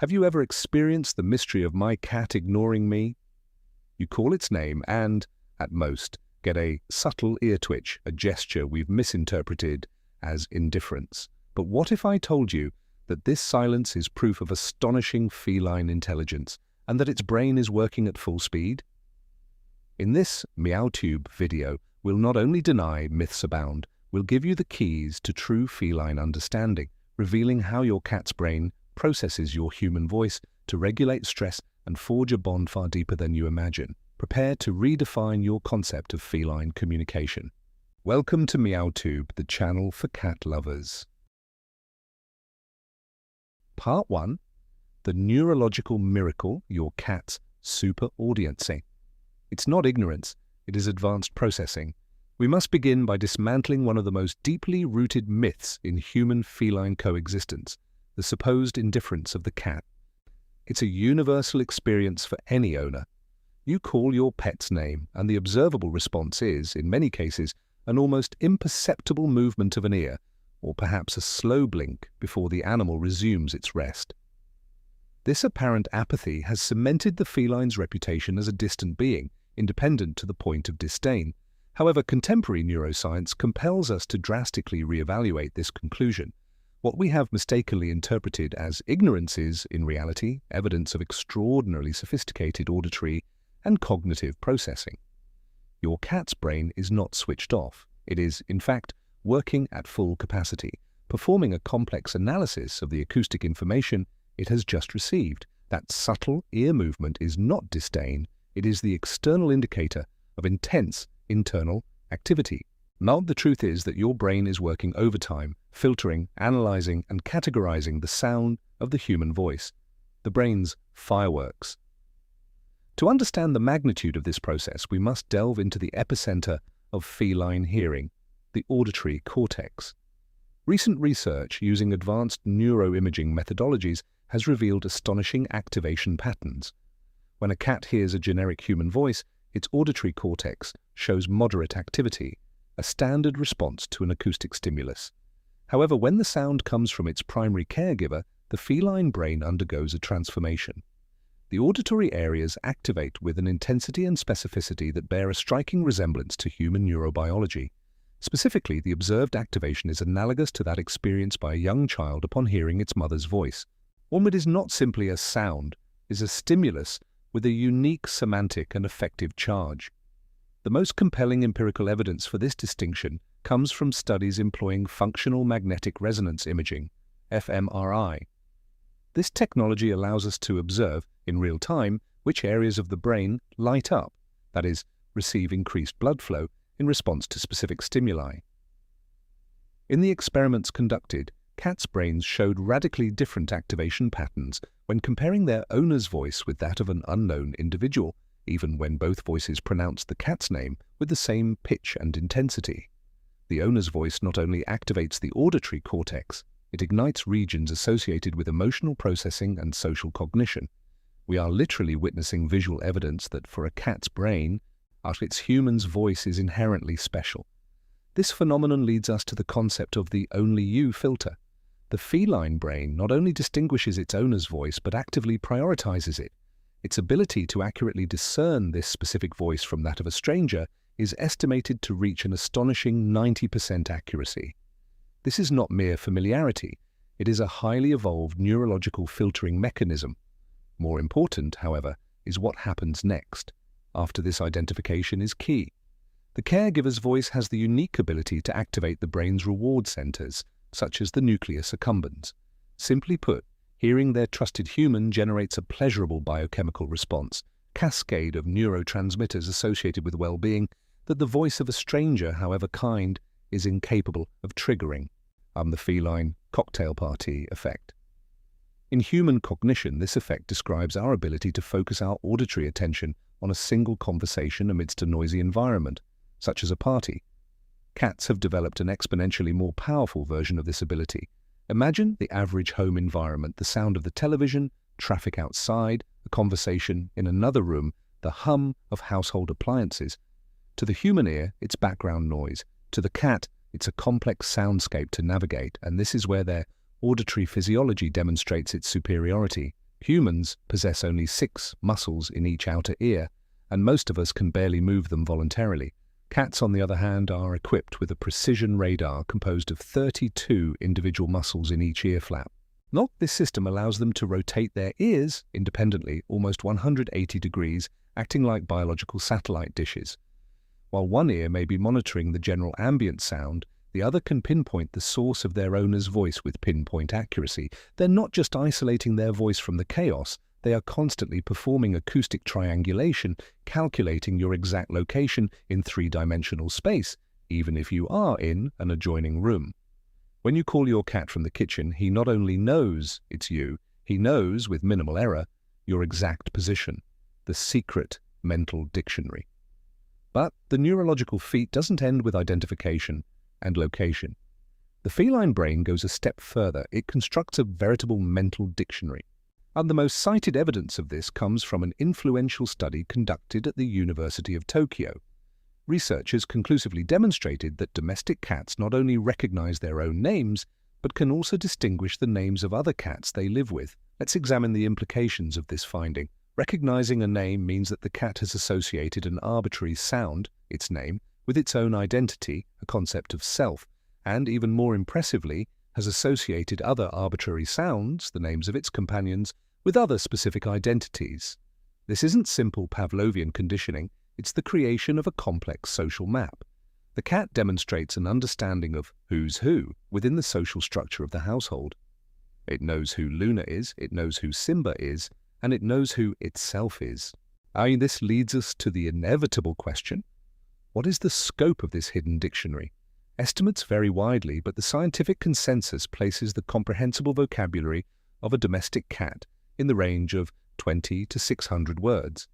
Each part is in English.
Have you ever experienced the mystery of my cat ignoring me? You call its name and, at most, get a subtle ear twitch, a gesture we've misinterpreted as indifference. But what if I told you that this silence is proof of astonishing feline intelligence and that its brain is working at full speed? In this MeowTube video, we'll not only deny myths abound, we'll give you the keys to true feline understanding, revealing how your cat's brain processes your human voice to regulate stress and forge a bond far deeper than you imagine. Prepare to redefine your concept of feline communication. Welcome to MeowTube, the channel for cat lovers. Part 1. The neurological miracle your cat's super audiencing. It's not ignorance, it is advanced processing. We must begin by dismantling one of the most deeply rooted myths in human-feline coexistence, the supposed indifference of the cat. It's a universal experience for any owner. You call your pet's name, and the observable response is, in many cases, an almost imperceptible movement of an ear, or perhaps a slow blink before the animal resumes its rest. This apparent apathy has cemented the feline's reputation as a distant being, independent to the point of disdain. However, contemporary neuroscience compels us to drastically reevaluate this conclusion. What we have mistakenly interpreted as ignorance is, in reality, evidence of extraordinarily sophisticated auditory and cognitive processing. Your cat's brain is not switched off. It is, in fact, working at full capacity, performing a complex analysis of the acoustic information it has just received. That subtle ear movement is not disdain, it is the external indicator of intense internal activity. Now, the truth is that your brain is working overtime, filtering, analyzing, and categorizing the sound of the human voice, the brain's fireworks. To understand the magnitude of this process, we must delve into the epicenter of feline hearing, the auditory cortex. Recent research using advanced neuroimaging methodologies has revealed astonishing activation patterns. When a cat hears a generic human voice, its auditory cortex shows moderate activity, a standard response to an acoustic stimulus. However, when the sound comes from its primary caregiver, the feline brain undergoes a transformation. The auditory areas activate with an intensity and specificity that bear a striking resemblance to human neurobiology. Specifically, the observed activation is analogous to that experienced by a young child upon hearing its mother's voice. One is not simply a sound, is a stimulus with a unique semantic and affective charge. The most compelling empirical evidence for this distinction comes from studies employing functional magnetic resonance imaging, fMRI. This technology allows us to observe, in real time, which areas of the brain light up, that is, receive increased blood flow in response to specific stimuli. In the experiments conducted, cats' brains showed radically different activation patterns when comparing their owner's voice with that of an unknown individual, even when both voices pronounced the cat's name with the same pitch and intensity. The owner's voice not only activates the auditory cortex, it ignites regions associated with emotional processing and social cognition. We are literally witnessing visual evidence that for a cat's brain, its human's voice is inherently special. This phenomenon leads us to the concept of the only you filter. The feline brain not only distinguishes its owner's voice but actively prioritizes it. Its ability to accurately discern this specific voice from that of a stranger is estimated to reach an astonishing 90% accuracy. This is not mere familiarity, it is a highly evolved neurological filtering mechanism. More important, however, is what happens next. After this identification is key. The caregiver's voice has the unique ability to activate the brain's reward centers, such as the nucleus accumbens. Simply put, hearing their trusted human generates a pleasurable biochemical response, cascade of neurotransmitters associated with well-being that the voice of a stranger, however kind, is incapable of triggering. The feline cocktail party effect. In human cognition, this effect describes our ability to focus our auditory attention on a single conversation amidst a noisy environment, such as a party. Cats have developed an exponentially more powerful version of this ability. Imagine the average home environment, the sound of the television, traffic outside, a conversation in another room, the hum of household appliances. To the human ear, it's background noise. To the cat, it's a complex soundscape to navigate, and this is where their auditory physiology demonstrates its superiority. Humans possess only 6 muscles in each outer ear, and most of us can barely move them voluntarily. Cats, on the other hand, are equipped with a precision radar composed of 32 individual muscles in each ear flap. This system allows them to rotate their ears independently almost 180 degrees, acting like biological satellite dishes. While one ear may be monitoring the general ambient sound, the other can pinpoint the source of their owner's voice with pinpoint accuracy. They're not just isolating their voice from the chaos, they are constantly performing acoustic triangulation, calculating your exact location in 3-dimensional space, even if you are in an adjoining room. When you call your cat from the kitchen, he not only knows it's you, he knows, with minimal error, your exact position, the secret mental dictionary. But the neurological feat doesn't end with identification and location. The feline brain goes a step further. It constructs a veritable mental dictionary. And the most cited evidence of this comes from an influential study conducted at the University of Tokyo. Researchers conclusively demonstrated that domestic cats not only recognize their own names, but can also distinguish the names of other cats they live with. Let's examine the implications of this finding. Recognizing a name means that the cat has associated an arbitrary sound, its name, with its own identity, a concept of self, and, even more impressively, has associated other arbitrary sounds, the names of its companions, with other specific identities. This isn't simple Pavlovian conditioning, it's the creation of a complex social map. The cat demonstrates an understanding of who's who within the social structure of the household. It knows who Luna is, it knows who Simba is, and it knows who itself is. This leads us to the inevitable question: what is the scope of this hidden dictionary? Estimates vary widely, but the scientific consensus places the comprehensible vocabulary of a domestic cat in the range of 20 to 600 words.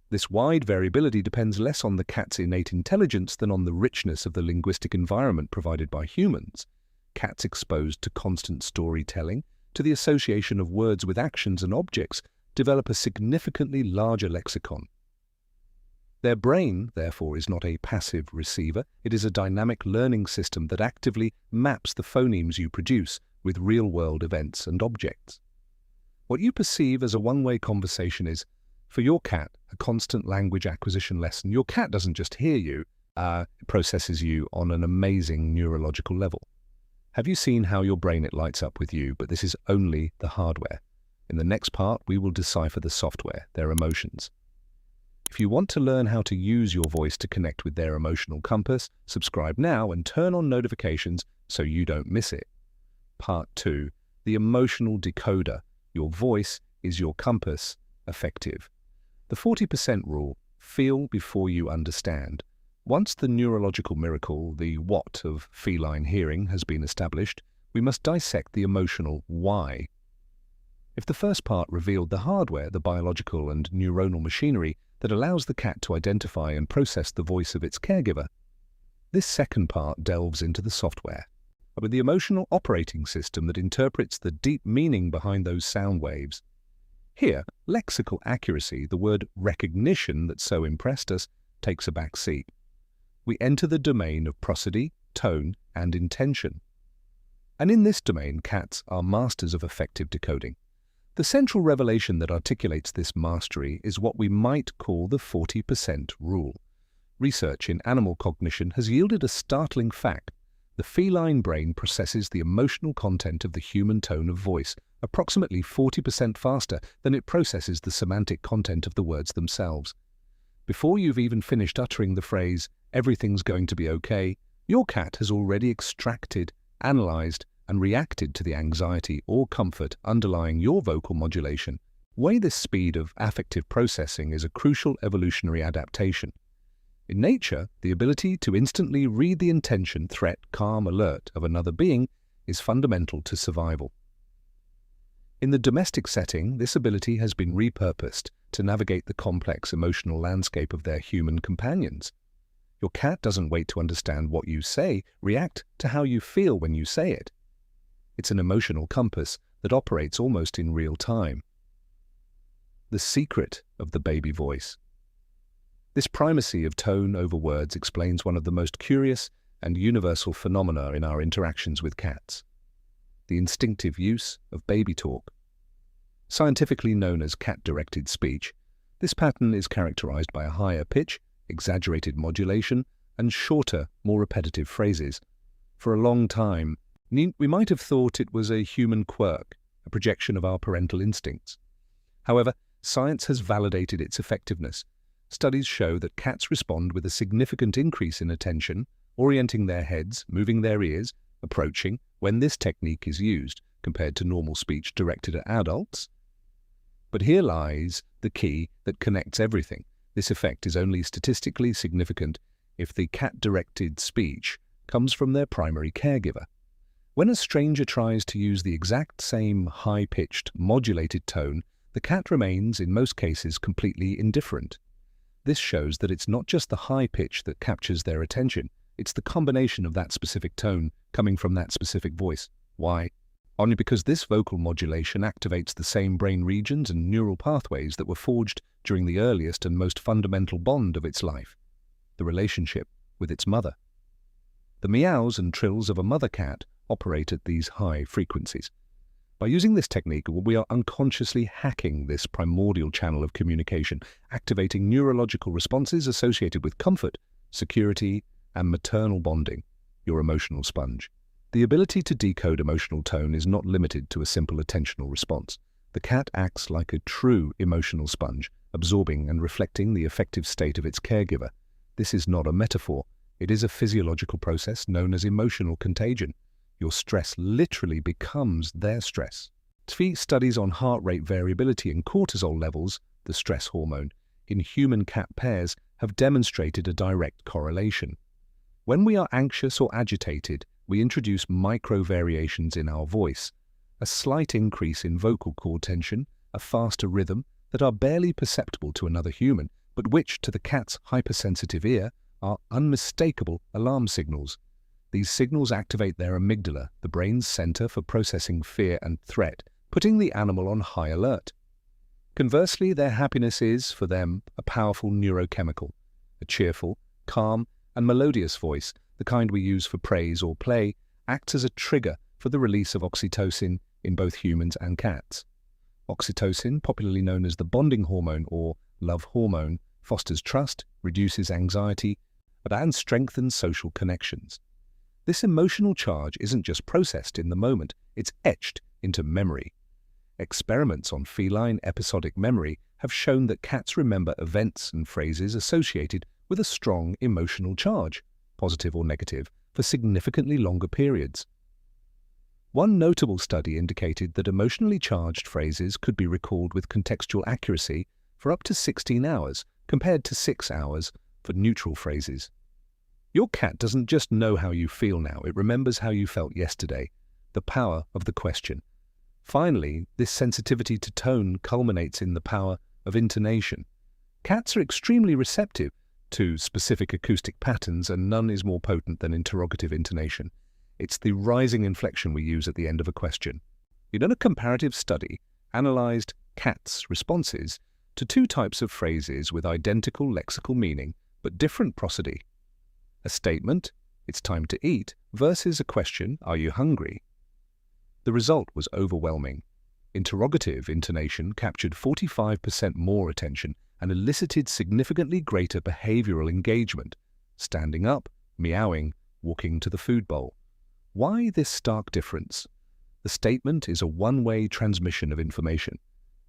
This wide variability depends less on the cat's innate intelligence than on the richness of the linguistic environment provided by humans. Cats exposed to constant storytelling, to the association of words with actions and objects, develop a significantly larger lexicon. Their brain, therefore, is not a passive receiver. It is a dynamic learning system that actively maps the phonemes you produce with real-world events and objects. What you perceive as a one-way conversation is, for your cat, a constant language acquisition lesson. Your cat doesn't just hear you, it processes you on an amazing neurological level. Have you seen how your brain lights up with you? But this is only the hardware. In the next part, we will decipher the software, their emotions. If you want to learn how to use your voice to connect with their emotional compass, subscribe now and turn on notifications so you don't miss it. Part 2. The emotional decoder. Your voice is your compass. Effective. The 40% rule. Feel before you understand. Once the neurological miracle, the what of feline hearing, has been established, we must dissect the emotional why. If the first part revealed the hardware, the biological and neuronal machinery that allows the cat to identify and process the voice of its caregiver, this second part delves into the software, with the emotional operating system that interprets the deep meaning behind those sound waves. Here, lexical accuracy, the word recognition that so impressed us, takes a back seat. We enter the domain of prosody, tone, and intention. And in this domain, cats are masters of effective decoding. The central revelation that articulates this mastery is what we might call the 40% rule. Research in animal cognition has yielded a startling fact. The feline brain processes the emotional content of the human tone of voice approximately 40% faster than it processes the semantic content of the words themselves. Before you've even finished uttering the phrase, "everything's going to be okay," your cat has already extracted, analyzed, and reacted to the anxiety or comfort underlying your vocal modulation. This speed of affective processing is a crucial evolutionary adaptation. In nature, the ability to instantly read the intention, threat, calm, alert of another being is fundamental to survival. In the domestic setting, this ability has been repurposed to navigate the complex emotional landscape of their human companions. Your cat doesn't wait to understand what you say, react to how you feel when you say it. It's an emotional compass that operates almost in real time. The secret of the baby voice. This primacy of tone over words explains one of the most curious and universal phenomena in our interactions with cats: the instinctive use of baby talk. scientifically known as cat-directed speech. This pattern is characterized by a higher pitch, exaggerated modulation, and shorter, more repetitive phrases. For a long time, we might have thought it was a human quirk, a projection of our parental instincts. However, science has validated its effectiveness. Studies show that cats respond with a significant increase in attention, orienting their heads, moving their ears, approaching, when this technique is used, compared to normal speech directed at adults. But here lies the key that connects everything. This effect is only statistically significant if the cat-directed speech comes from their primary caregiver. When a stranger tries to use the exact same high-pitched, modulated tone, the cat remains, in most cases, completely indifferent. This shows that it's not just the high pitch that captures their attention, it's the combination of that specific tone coming from that specific voice. Why? Only because this vocal modulation activates the same brain regions and neural pathways that were forged during the earliest and most fundamental bond of its life, the relationship with its mother. The meows and trills of a mother cat operate at these high frequencies. By using this technique, we are unconsciously hacking this primordial channel of communication, activating neurological responses associated with comfort, security, and maternal bonding, your emotional sponge. The ability to decode emotional tone is not limited to a simple attentional response. The cat acts like a true emotional sponge, absorbing and reflecting the affective state of its caregiver. This is not a metaphor. It is a physiological process known as emotional contagion. Your stress literally becomes their stress. Studies on heart rate variability and cortisol levels, the stress hormone, in human-cat pairs have demonstrated a direct correlation. When we are anxious or agitated, we introduce micro-variations in our voice, a slight increase in vocal cord tension, a faster rhythm that are barely perceptible to another human, but which, to the cat's hypersensitive ear, are unmistakable alarm signals. These signals activate their amygdala, the brain's center for processing fear and threat, putting the animal on high alert. Conversely, their happiness is, for them, a powerful neurochemical. A cheerful, calm, and melodious voice, the kind we use for praise or play, acts as a trigger for the release of oxytocin in both humans and cats. Oxytocin, popularly known as the bonding hormone or love hormone, fosters trust, reduces anxiety, and strengthens social connections. This emotional charge isn't just processed in the moment, it's etched into memory. Experiments on feline episodic memory have shown that cats remember events and phrases associated with a strong emotional charge, positive or negative, for significantly longer periods. One notable study indicated that emotionally charged phrases could be recalled with contextual accuracy for up to 16 hours, compared to 6 hours for neutral phrases. Your cat doesn't just know how you feel now, it remembers how you felt yesterday, the power of the question. Finally, this sensitivity to tone culminates in the power of intonation. Cats are extremely receptive to specific acoustic patterns, and none is more potent than interrogative intonation. It's the rising inflection we use at the end of a question. A comparative study analyzed cats' responses to two types of phrases with identical lexical meaning but different prosody. A statement, "It's time to eat," versus a question, "Are you hungry?" The result was overwhelming. Interrogative intonation captured 45% more attention and elicited significantly greater behavioral engagement. Standing up, meowing, walking to the food bowl. Why this stark difference? The statement is a one-way transmission of information.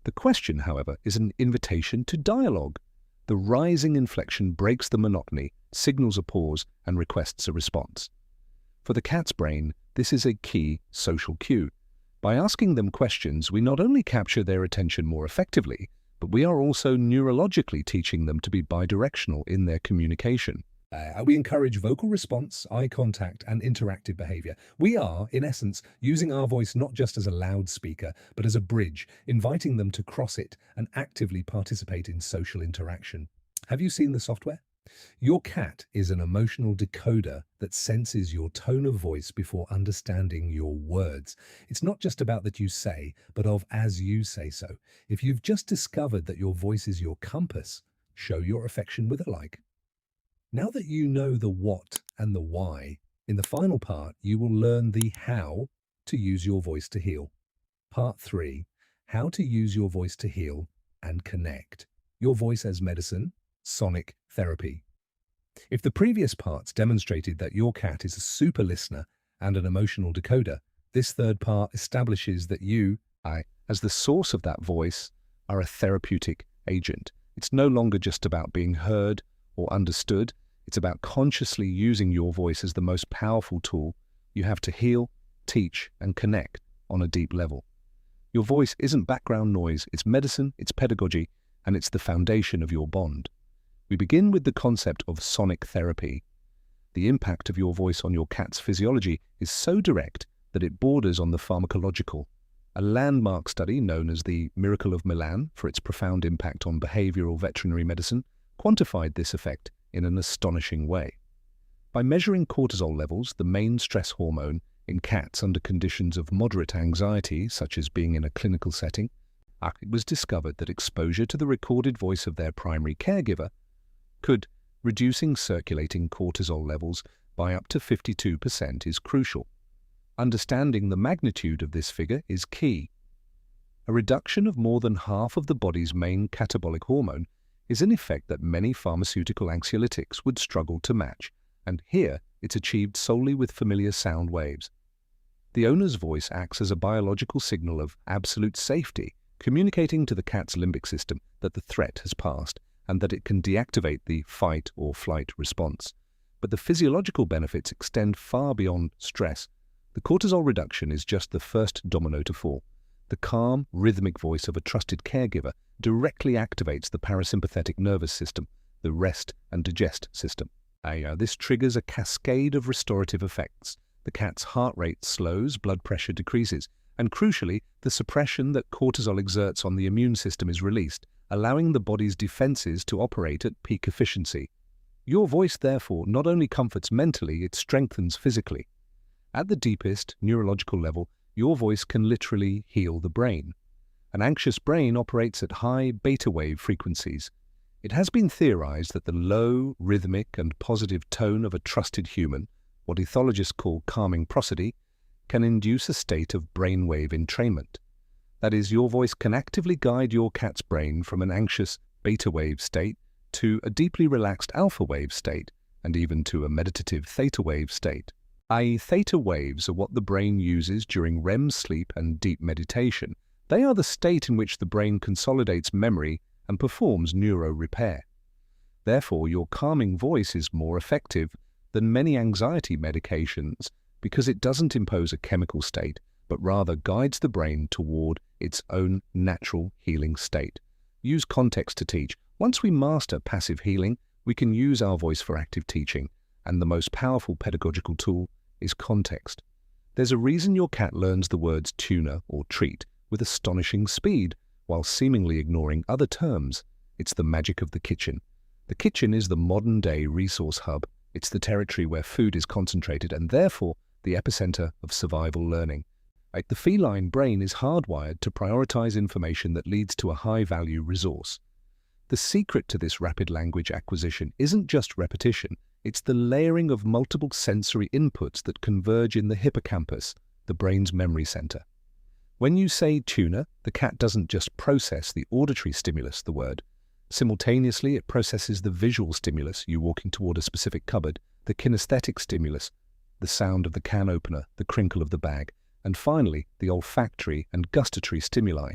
The question, however, is an invitation to dialogue. The rising inflection breaks the monotony, signals a pause, and requests a response. For the cat's brain, this is a key social cue. By asking them questions, we not only capture their attention more effectively, but we are also neurologically teaching them to be bidirectional in their communication. We encourage vocal response, eye contact, and interactive behavior. We are, in essence, using our voice not just as a loudspeaker, but as a bridge, inviting them to cross it and actively participate in social interaction. Have you seen the software? Your cat is an emotional decoder that senses your tone of voice before understanding your words. It's not just about that you say, but of as you say so. If you've just discovered that your voice is your compass, show your affection with a like. Now that you know the what and the why, in the final part, you will learn the how to use your voice to heal. Part 3, how to use your voice to heal and connect. Your voice as medicine, sonic therapy. If the previous parts demonstrated that your cat is a super listener and an emotional decoder, this third part establishes that you, as the source of that voice, are a therapeutic agent. It's no longer just about being heard or understood. It's about consciously using your voice as the most powerful tool you have to heal, teach, and connect on a deep level. Your voice isn't background noise, it's medicine, it's pedagogy, and it's the foundation of your bond. We begin with the concept of sonic therapy. The impact of your voice on your cat's physiology is so direct that it borders on the pharmacological. A landmark study known as the Miracle of Milan, for its profound impact on behavioral veterinary medicine, quantified this effect in an astonishing way. By measuring cortisol levels, the main stress hormone, in cats under conditions of moderate anxiety, such as being in a clinical setting, it was discovered that exposure to the recorded voice of their primary caregiver could reducing circulating cortisol levels by up to 52% is crucial. Understanding the magnitude of this figure is key. A reduction of more than half of the body's main catabolic hormone is an effect that many pharmaceutical anxiolytics would struggle to match, and here it's achieved solely with familiar sound waves. The owner's voice acts as a biological signal of absolute safety, communicating to the cat's limbic system that the threat has passed and that it can deactivate the fight or flight response. But the physiological benefits extend far beyond stress. The cortisol reduction is just the first domino to fall. The calm, rhythmic voice of a trusted caregiver directly activates the parasympathetic nervous system, the rest and digest system. This triggers a cascade of restorative effects. The cat's heart rate slows, blood pressure decreases, and crucially, the suppression that cortisol exerts on the immune system is released, allowing the body's defenses to operate at peak efficiency. Your voice, therefore, not only comforts mentally, it strengthens physically. At the deepest neurological level, your voice can literally heal the brain. An anxious brain operates at high beta wave frequencies. It has been theorized that the low, rhythmic, and positive tone of a trusted human, what ethologists call calming prosody, can induce a state of brainwave entrainment. That is, your voice can actively guide your cat's brain from an anxious beta wave state to a deeply relaxed alpha wave state, and even to a meditative theta wave state. Theta waves are what the brain uses during REM sleep and deep meditation. They are the state in which the brain consolidates memory and performs neuro repair. Therefore, your calming voice is more effective than many anxiety medications because it doesn't impose a chemical state, but rather guides the brain toward its own natural healing state. Use context to teach. Once we master passive healing, we can use our voice for active teaching, and the most powerful pedagogical tool is context. There's a reason your cat learns the words tuna or treat with astonishing speed, while seemingly ignoring other terms. It's the magic of the kitchen. The kitchen is the modern-day resource hub. It's the territory where food is concentrated and therefore the epicenter of survival learning. The feline brain is hardwired to prioritize information that leads to a high-value resource. The secret to this rapid language acquisition isn't just repetition, it's the layering of multiple sensory inputs that converge in the hippocampus, the brain's memory center. When you say tuna, the cat doesn't just process the auditory stimulus, the word. Simultaneously, it processes the visual stimulus, you walking toward a specific cupboard, the kinesthetic stimulus, the sound of the can opener, the crinkle of the bag, and finally, the olfactory and gustatory stimuli.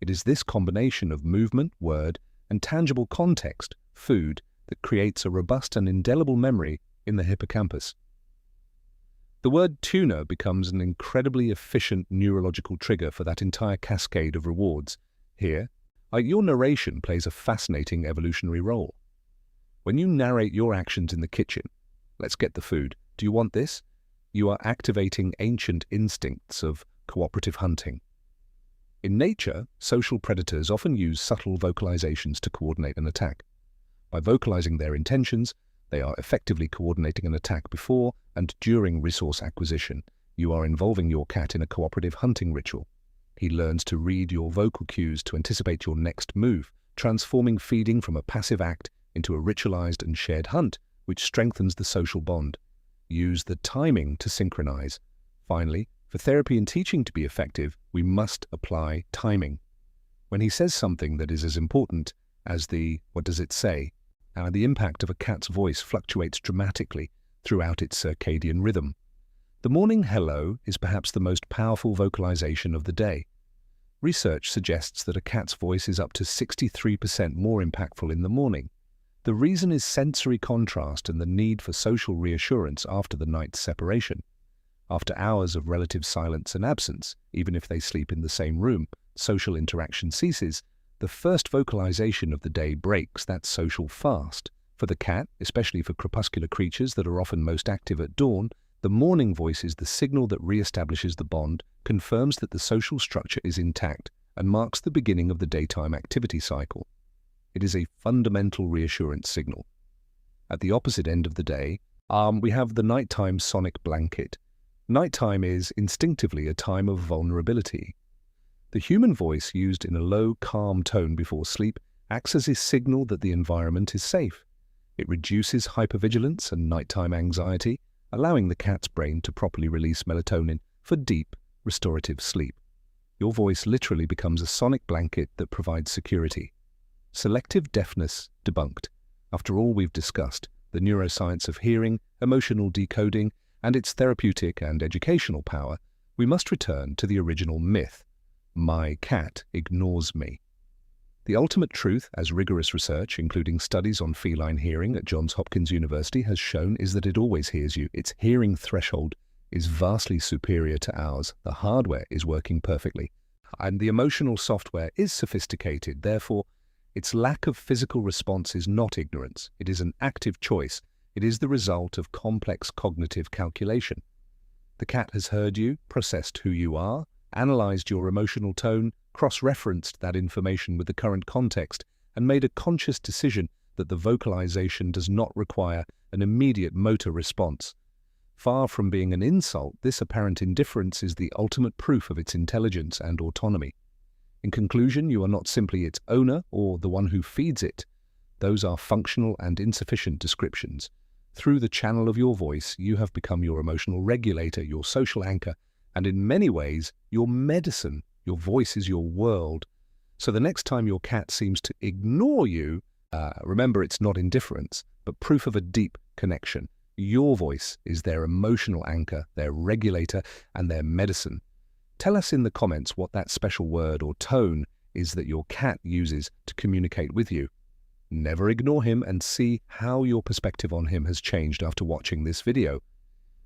It is this combination of movement, word, and tangible context, food, that creates a robust and indelible memory in the hippocampus. The word tuna becomes an incredibly efficient neurological trigger for that entire cascade of rewards. Here, your narration plays a fascinating evolutionary role. When you narrate your actions in the kitchen, let's get the food, do you want this? You are activating ancient instincts of cooperative hunting. In nature, social predators often use subtle vocalizations to coordinate an attack. By vocalizing their intentions, they are effectively coordinating an attack before and during resource acquisition. You are involving your cat in a cooperative hunting ritual. He learns to read your vocal cues to anticipate your next move, transforming feeding from a passive act into a ritualized and shared hunt, which strengthens the social bond. Use the timing to synchronize. Finally, for therapy and teaching to be effective, we must apply timing. when he says something that is as important as the "what does it say?" The impact of a cat's voice fluctuates dramatically throughout its circadian rhythm. The morning hello is perhaps the most powerful vocalization of the day. Research suggests that a cat's voice is up to 63% more impactful in the morning. The reason is sensory contrast and the need for social reassurance after the night's separation. After hours of relative silence and absence, even if they sleep in the same room, social interaction ceases. The first vocalization of the day breaks that social fast. For the cat, especially for crepuscular creatures that are often most active at dawn, the morning voice is the signal that re-establishes the bond, confirms that the social structure is intact, and marks the beginning of the daytime activity cycle. It is a fundamental reassurance signal. At the opposite end of the day, we have the nighttime sonic blanket. Nighttime is instinctively a time of vulnerability. The human voice, used in a low, calm tone before sleep, acts as a signal that the environment is safe. It reduces hypervigilance and nighttime anxiety, allowing the cat's brain to properly release melatonin for deep, restorative sleep. Your voice literally becomes a sonic blanket that provides security. Selective deafness debunked. After all we've discussed, the neuroscience of hearing, emotional decoding, and its therapeutic and educational power, we must return to the original myth. My cat ignores me. The ultimate truth, as rigorous research, including studies on feline hearing at Johns Hopkins University, has shown, is that it always hears you. Its hearing threshold is vastly superior to ours. The hardware is working perfectly, and the emotional software is sophisticated. Therefore, its lack of physical response is not ignorance. It is an active choice. It is the result of complex cognitive calculation. The cat has heard you, processed who you are, analyzed your emotional tone, cross-referenced that information with the current context, and made a conscious decision that the vocalization does not require an immediate motor response. Far from being an insult, this apparent indifference is the ultimate proof of its intelligence and autonomy. In conclusion, you are not simply its owner or the one who feeds it. Those are functional and insufficient descriptions. Through the channel of your voice, you have become your emotional regulator, your social anchor, and in many ways, your medicine. Your voice is your world. So the next time your cat seems to ignore you, remember it's not indifference, but proof of a deep connection. Your voice is their emotional anchor, their regulator, and their medicine. Tell us in the comments what that special word or tone is that your cat uses to communicate with you. Never ignore him, and see how your perspective on him has changed after watching this video.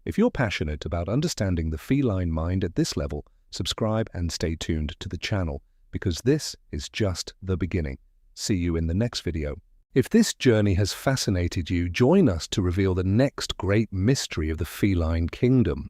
If you're passionate about understanding the feline mind at this level, subscribe and stay tuned to the channel, because this is just the beginning. See you in the next video. If this journey has fascinated you, join us to reveal the next great mystery of the feline kingdom.